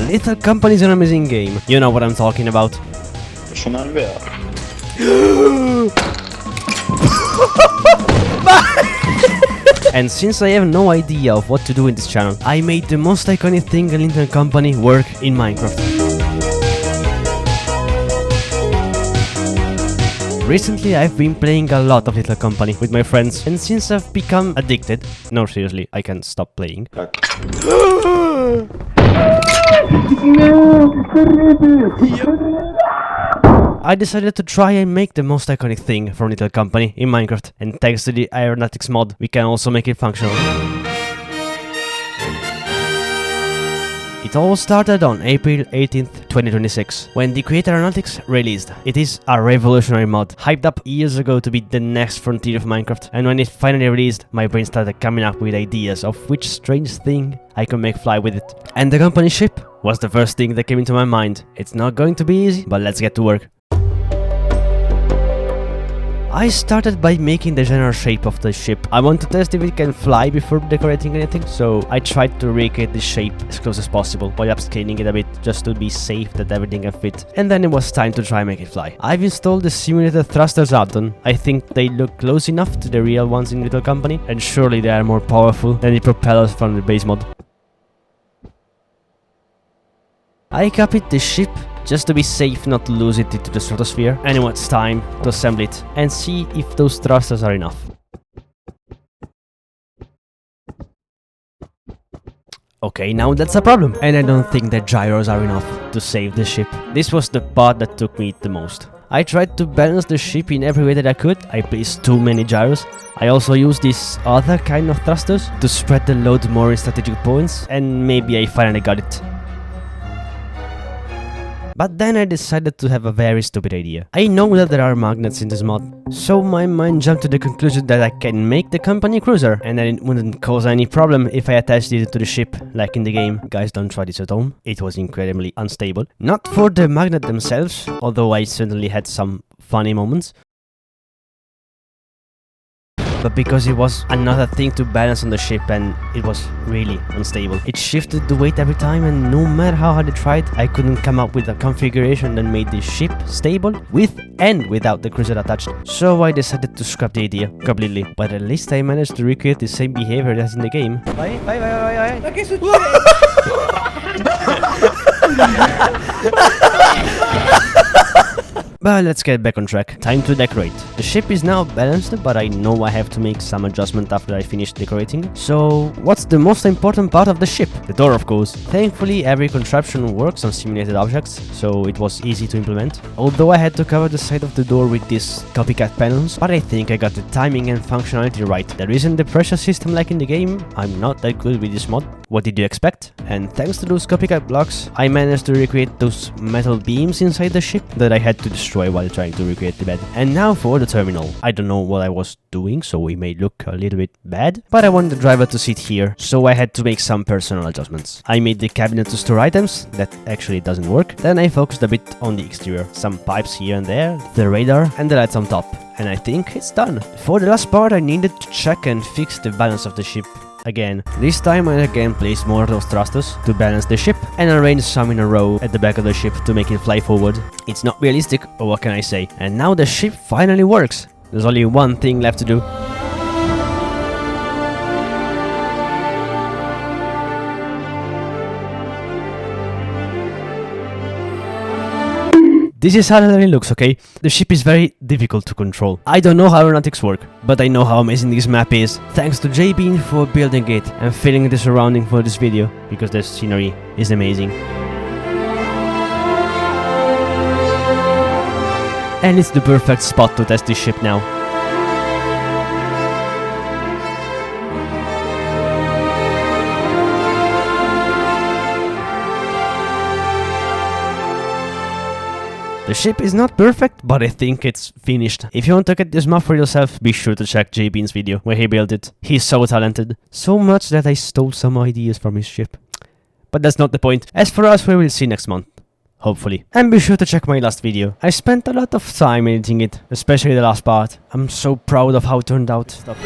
Little Company is an amazing game. You know what I'm talking about. Personalvea. And since I have no idea of what to do in this channel, I made the most iconic thing in Little Company work in Minecraft. Recently I've been playing a lot of Little Company with my friends, and since I've become addicted, no seriously, I can't stop playing. I decided to try and make the most iconic thing from Little Company in Minecraft, and thanks to the Aeronautics mod, we can also make it functional. It all started on April 18th, 2026, when the Create Aeronautics released. It is a revolutionary mod, hyped up years ago to be the next frontier of Minecraft, and when it finally released, my brain started coming up with ideas of which strange thing I could make fly with it. And the company ship was the first thing that came into my mind. It's not going to be easy, but let's get to work. I started by making the general shape of the ship. I want to test if it can fly before decorating anything, so I tried to recreate the shape as close as possible by upscaling it a bit just to be safe that everything can fit. And then it was time to try and make it fly. I've installed the simulated thrusters add-on. I think they look close enough to the real ones in Little Company, and surely they are more powerful than the propellers from the base mod. I copied the ship just to be safe not to lose it into the stratosphere, and now it's time to assemble it and see if those thrusters are enough. Okay, now that's a problem, and I don't think the gyros are enough to save the ship. This was the part that took me the most. I tried to balance the ship in every way that I could. I placed too many gyros. I also used this other kind of thrusters to spread the load more in strategic points, and maybe I finally got it. But then I decided to have a very stupid idea. I know that there are magnets in this mod, so my mind jumped to the conclusion that I can make the company cruiser, and then it wouldn't cause any problem if I attached it to the ship, like in the game. Guys, don't try this at home. It was incredibly unstable. Not for the magnet themselves, although I certainly had some funny moments, but because it was another thing to balance on the ship, and it was really unstable. It shifted the weight every time, and no matter how hard I tried, I couldn't come up with a configuration that made the ship stable with and without the cruiser attached. So I decided to scrap the idea completely, but at least I managed to recreate the same behavior as in the game. Bye. Ma che succede? But let's get back on track. Time to decorate. The ship is now balanced, but I know I have to make some adjustment after I finish decorating. So, what's the most important part of the ship? The door, of course. Thankfully, every contraption works on simulated objects, so it was easy to implement. Although I had to cover the side of the door with these copycat panels, but I think I got the timing and functionality right. There isn't the pressure system like in the game. I'm not that good with this mod. What did you expect? And thanks to those copycat blocks, I managed to recreate those metal beams inside the ship that I had to destroy while trying to recreate the bed. And now for the terminal. I don't know what I was doing, so it may look a little bit bad, but I wanted the driver to sit here, so I had to make some personal adjustments. I made the cabinet to store items. That actually doesn't work. Then I focused a bit on the exterior. Some pipes here and there, the radar, and the lights on top. And I think it's done. For the last part, I needed to check and fix the balance of the ship. Again. This time I again placed more of those thrusters to balance the ship and arranged some in a row at the back of the ship to make it fly forward. It's not realistic, but what can I say? And now the ship finally works. There's only one thing left to do. This is how it looks, okay? The ship is very difficult to control. I don't know how aeronautics work, but I know how amazing this map is. Thanks to JBean for building it and filling the surrounding for this video, because the scenery is amazing. And it's the perfect spot to test this ship now. The ship is not perfect, but I think it's finished. If you want to get this map for yourself, be sure to check JBean's video where he built it. He's so talented. So much that I stole some ideas from his ship. But that's not the point. As for us, we will see next month. Hopefully. And be sure to check my last video. I spent a lot of time editing it, especially the last part. I'm so proud of how it turned out. Stop.